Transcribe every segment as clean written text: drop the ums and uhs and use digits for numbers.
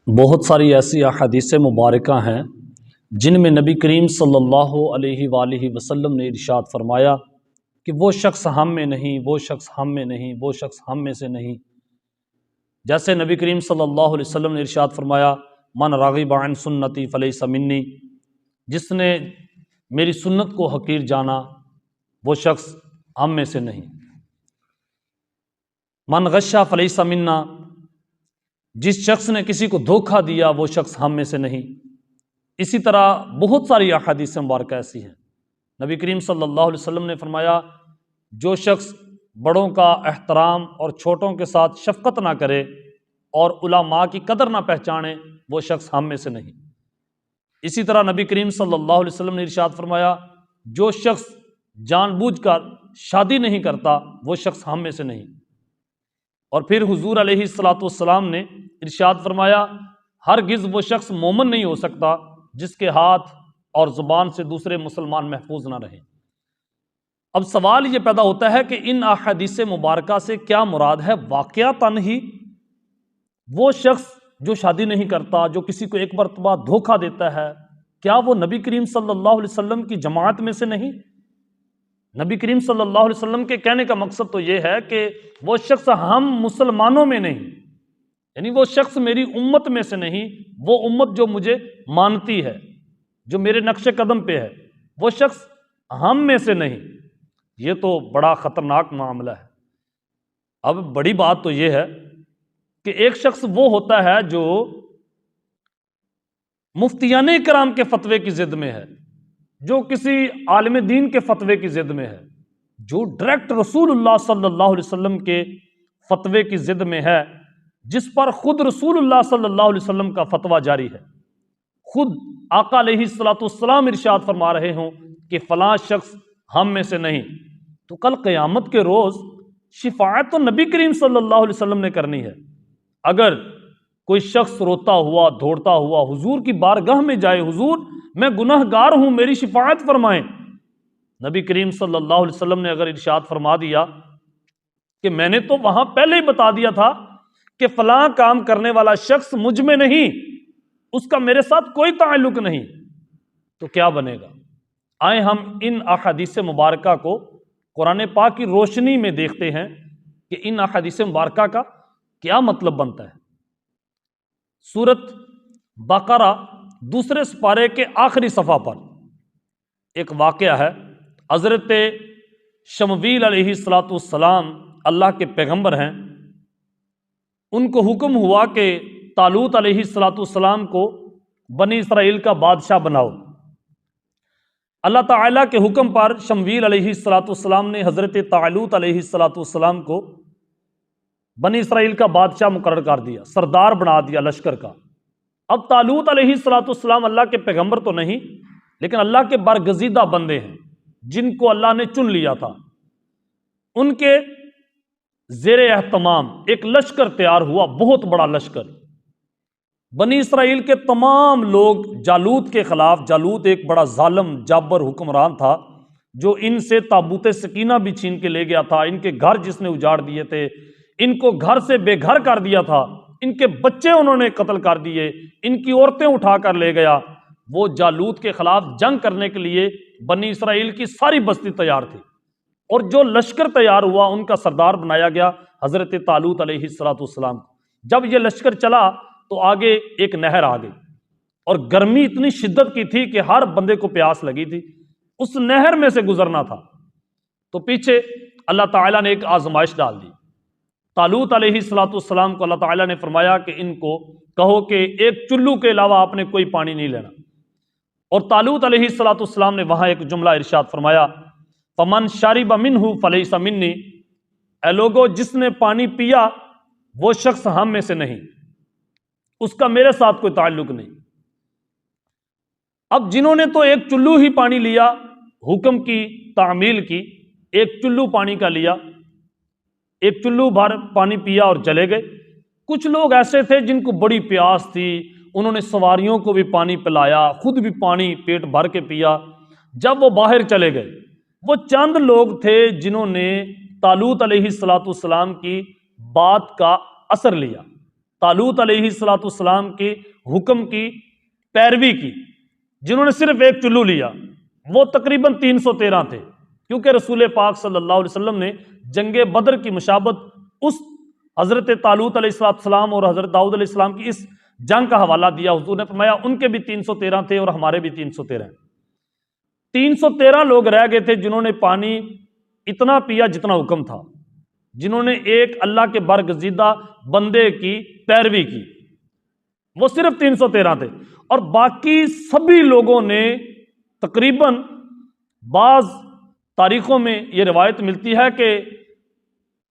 بہت ساری ایسی احادیث مبارکہ ہیں جن میں نبی کریم صلی اللہ علیہ وآلہ وسلم نے ارشاد فرمایا کہ وہ شخص ہم میں نہیں، وہ شخص ہم میں نہیں، وہ شخص ہم میں سے نہیں۔ جیسے نبی کریم صلی اللہ علیہ وسلم نے ارشاد فرمایا من راغب عن سنتی فلیس منی، جس نے میری سنت کو حقیر جانا وہ شخص ہم میں سے نہیں۔ من غشا فلیس منا، جس شخص نے کسی کو دھوکہ دیا وہ شخص ہم میں سے نہیں۔ اسی طرح بہت ساری احادیث مبارکہ ایسی ہیں۔ نبی کریم صلی اللہ علیہ وسلم نے فرمایا جو شخص بڑوں کا احترام اور چھوٹوں کے ساتھ شفقت نہ کرے اور علماء کی قدر نہ پہچانے وہ شخص ہم میں سے نہیں۔ اسی طرح نبی کریم صلی اللہ علیہ وسلم نے ارشاد فرمایا جو شخص جان بوجھ کر شادی نہیں کرتا وہ شخص ہم میں سے نہیں۔ اور پھر حضور علیہ الصلوۃ والسلام نے ارشاد فرمایا ہرگز وہ شخص مومن نہیں ہو سکتا جس کے ہاتھ اور زبان سے دوسرے مسلمان محفوظ نہ رہیں۔ اب سوال یہ پیدا ہوتا ہے کہ ان احادیث مبارکہ سے کیا مراد ہے؟ واقعتاً ہی وہ شخص جو شادی نہیں کرتا، جو کسی کو ایک مرتبہ دھوکہ دیتا ہے، کیا وہ نبی کریم صلی اللہ علیہ وسلم کی جماعت میں سے نہیں؟ نبی کریم صلی اللہ علیہ وسلم کے کہنے کا مقصد تو یہ ہے کہ وہ شخص ہم مسلمانوں میں نہیں، یعنی وہ شخص میری امت میں سے نہیں، وہ امت جو مجھے مانتی ہے، جو میرے نقش قدم پہ ہے، وہ شخص ہم میں سے نہیں۔ یہ تو بڑا خطرناک معاملہ ہے۔ اب بڑی بات تو یہ ہے کہ ایک شخص وہ ہوتا ہے جو مفتیان کرام کے فتوے کی ضد میں ہے، جو کسی عالم دین کے فتوے کی ضد میں ہے، جو ڈائریکٹ رسول اللہ صلی اللہ علیہ وسلم کے فتوے کی ضد میں ہے، جس پر خود رسول اللہ صلی اللہ علیہ وسلم کا فتویٰ جاری ہے، خود آقا علیہ الصلوۃ والسلام ارشاد فرما رہے ہوں کہ فلاں شخص ہم میں سے نہیں، تو کل قیامت کے روز شفاعت تو نبی کریم صلی اللہ علیہ وسلم نے کرنی ہے۔ اگر کوئی شخص روتا ہوا دوڑتا ہوا حضور کی بارگاہ میں جائے، حضور میں گناہ گار ہوں میری شفاعت فرمائیں، نبی کریم صلی اللہ علیہ وسلم نے اگر ارشاد فرما دیا کہ میں نے تو وہاں پہلے ہی بتا دیا تھا کہ فلاں کام کرنے والا شخص مجھ میں نہیں، اس کا میرے ساتھ کوئی تعلق نہیں، تو کیا بنے گا؟ آئیں ہم ان احادیث مبارکہ کو قرآن پاک کی روشنی میں دیکھتے ہیں کہ ان احادیث مبارکہ کا کیا مطلب بنتا ہے۔ سورۃ بقرہ دوسرے سپارے کے آخری صفحہ پر ایک واقعہ ہے۔ حضرت شمویل علیہ السلام اللہ کے پیغمبر ہیں، ان کو حکم ہوا کہ طالوت علیہ السلام کو بنی اسرائیل کا بادشاہ بناؤ۔ اللہ تعالیٰ کے حکم پر شمویل علیہ السلام نے حضرت طالوت علیہ السلام کو بنی اسرائیل کا بادشاہ مقرر کر دیا، سردار بنا دیا لشکر کا۔ اب طالوت علیہ السلام اللہ کے پیغمبر تو نہیں، لیکن اللہ کے برگزیدہ بندے ہیں جن کو اللہ نے چن لیا تھا۔ ان کے زیر اہتمام ایک لشکر تیار ہوا، بہت بڑا لشکر۔ بنی اسرائیل کے تمام لوگ جالوت کے خلاف، جالوت ایک بڑا ظالم جابر حکمران تھا جو ان سے تابوت سکینہ بھی چھین کے لے گیا تھا، ان کے گھر جس نے اجاڑ دیے تھے، ان کو گھر سے بے گھر کر دیا تھا، ان کے بچے انہوں نے قتل کر دیے، ان کی عورتیں اٹھا کر لے گیا۔ وہ جالوت کے خلاف جنگ کرنے کے لیے بنی اسرائیل کی ساری بستی تیار تھی، اور جو لشکر تیار ہوا ان کا سردار بنایا گیا حضرت طالوت علیہ السلام۔ جب یہ لشکر چلا تو آگے ایک نہر آ گئی، اور گرمی اتنی شدت کی تھی کہ ہر بندے کو پیاس لگی تھی، اس نہر میں سے گزرنا تھا۔ تو پیچھے اللہ تعالیٰ نے ایک آزمائش ڈال دی۔ طالوت علیہ السلام کو اللہ تعالیٰ نے فرمایا کہ ان کو کہو کہ ایک چلو کے علاوہ آپ نے کوئی پانی نہیں لینا، اور طالوت علیہ السلام نے وہاں ایک جملہ ارشاد فرمایا فمن شرب منہ فلیس منی، اے لوگو جس نے پانی پیا وہ شخص ہم میں سے نہیں، اس کا میرے ساتھ کوئی تعلق نہیں۔ اب جنہوں نے تو ایک چلو ہی پانی لیا، حکم کی تعمیل کی، ایک چلو پانی کا لیا، ایک چلو بھر پانی پیا اور چلے گئے۔ کچھ لوگ ایسے تھے جن کو بڑی پیاس تھی، انہوں نے سواریوں کو بھی پانی پلایا، خود بھی پانی پیٹ بھر کے پیا۔ جب وہ باہر چلے گئے، وہ چند لوگ تھے جنہوں نے طالوت علیہ السلام کی بات کا اثر لیا، طالوت علیہ السلام کے حکم کی پیروی کی، جنہوں نے صرف ایک چلو لیا، وہ تقریباً 313 تھے، کیونکہ رسول پاک صلی اللہ علیہ وسلم نے جنگ بدر کی مشابت اس حضرت طالوت علیہ السلام اور حضرت داؤد علیہ السلام کی اس جنگ کا حوالہ دیا۔ حضور نے فرمایا ان کے بھی 313 تھے اور ہمارے بھی 313 ہیں۔ 313 لوگ رہ گئے تھے جنہوں نے پانی اتنا پیا جتنا حکم تھا، جنہوں نے ایک اللہ کے برگزیدہ بندے کی پیروی کی، وہ صرف 313 تھے۔ اور باقی سبھی لوگوں نے تقریباً، بعض تاریخوں میں یہ روایت ملتی ہے کہ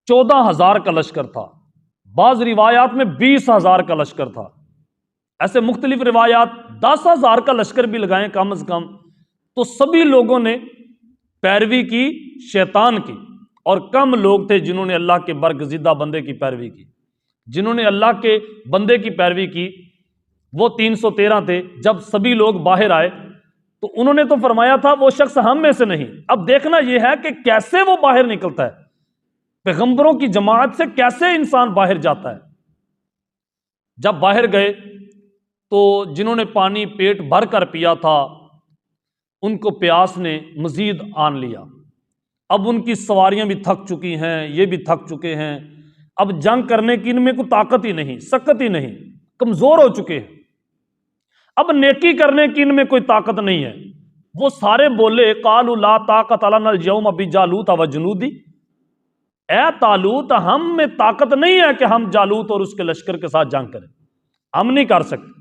14,000 کا لشکر تھا، بعض روایات میں 20,000 کا لشکر تھا، ایسے مختلف روایات 10,000 کا لشکر بھی لگائیں کم از کم۔ تو سبھی لوگوں نے پیروی کی شیطان کی، اور کم لوگ تھے جنہوں نے اللہ کے برگزیدہ بندے کی پیروی کی۔ جنہوں نے اللہ کے بندے کی پیروی کی وہ 313 تھے۔ جب سبھی لوگ باہر آئے تو انہوں نے تو فرمایا تھا وہ شخص ہم میں سے نہیں۔ اب دیکھنا یہ ہے کہ کیسے وہ باہر نکلتا ہے، پیغمبروں کی جماعت سے کیسے انسان باہر جاتا ہے۔ جب باہر گئے تو جنہوں نے پانی پیٹ بھر کر پیا تھا ان کو پیاس نے مزید آن لیا۔ اب ان کی سواریاں بھی تھک چکی ہیں، یہ بھی تھک چکے ہیں، اب جنگ کرنے کی ان میں کوئی طاقت ہی نہیں، سکت ہی نہیں، کمزور ہو چکے ہیں، اب نیکی کرنے کی ان میں کوئی طاقت نہیں ہے۔ وہ سارے بولے قالوا لا طاقت لنا اليوم بجالوت وجنودی، اے طالوت ہم میں طاقت نہیں ہے کہ ہم جالوت اور اس کے لشکر کے ساتھ جنگ کریں، ہم نہیں کر سکتے۔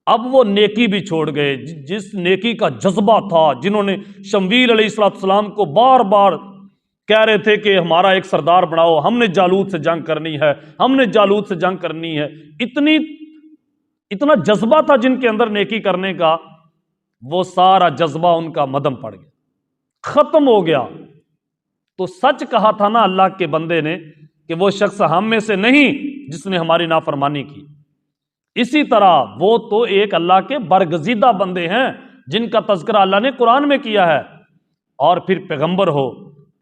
اب وہ نیکی بھی چھوڑ گئے، جس نیکی کا جذبہ تھا، جنہوں نے شمویل علیہ السلام کو بار بار کہہ رہے تھے کہ ہمارا ایک سردار بناؤ، ہم نے جالوت سے جنگ کرنی ہے، ہم نے جالوت سے جنگ کرنی ہے، اتنا جذبہ تھا جن کے اندر نیکی کرنے کا، وہ سارا جذبہ ان کا مدھم پڑ گیا، ختم ہو گیا۔ تو سچ کہا تھا نا اللہ کے بندے نے کہ وہ شخص ہم میں سے نہیں جس نے ہماری نافرمانی کی۔ اسی طرح وہ تو ایک اللہ کے برگزیدہ بندے ہیں جن کا تذکرہ اللہ نے قرآن میں کیا ہے، اور پھر پیغمبر ہو،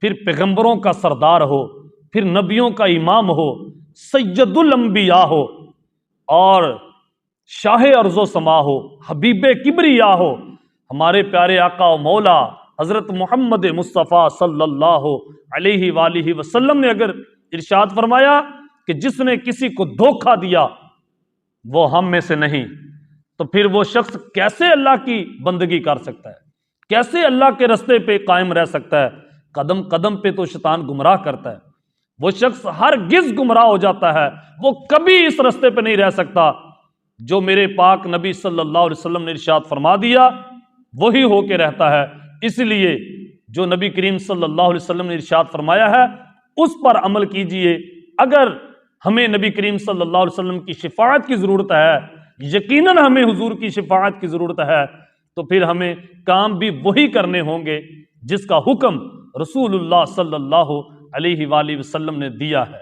پھر پیغمبروں کا سردار ہو، پھر نبیوں کا امام ہو، سید الانبیاء ہو، اور شاہ ارض و سما ہو، حبیب کبریا ہو، ہمارے پیارے آقا و مولا حضرت محمد مصطفیٰ صلی اللہ علیہ وآلہ وسلم نے اگر ارشاد فرمایا کہ جس نے کسی کو دھوکہ دیا وہ ہم میں سے نہیں، تو پھر وہ شخص کیسے اللہ کی بندگی کر سکتا ہے، کیسے اللہ کے رستے پہ قائم رہ سکتا ہے؟ قدم قدم پہ تو شیطان گمراہ کرتا ہے، وہ شخص ہرگز گمراہ ہو جاتا ہے، وہ کبھی اس رستے پہ نہیں رہ سکتا۔ جو میرے پاک نبی صلی اللہ علیہ وسلم نے ارشاد فرما دیا وہی ہو کے رہتا ہے۔ اس لیے جو نبی کریم صلی اللہ علیہ وسلم نے ارشاد فرمایا ہے اس پر عمل کیجئے۔ اگر ہمیں نبی کریم صلی اللہ علیہ وسلم کی شفاعت کی ضرورت ہے، یقیناً ہمیں حضور کی شفاعت کی ضرورت ہے، تو پھر ہمیں کام بھی وہی کرنے ہوں گے جس کا حکم رسول اللہ صلی اللہ علیہ وآلہ وسلم نے دیا ہے۔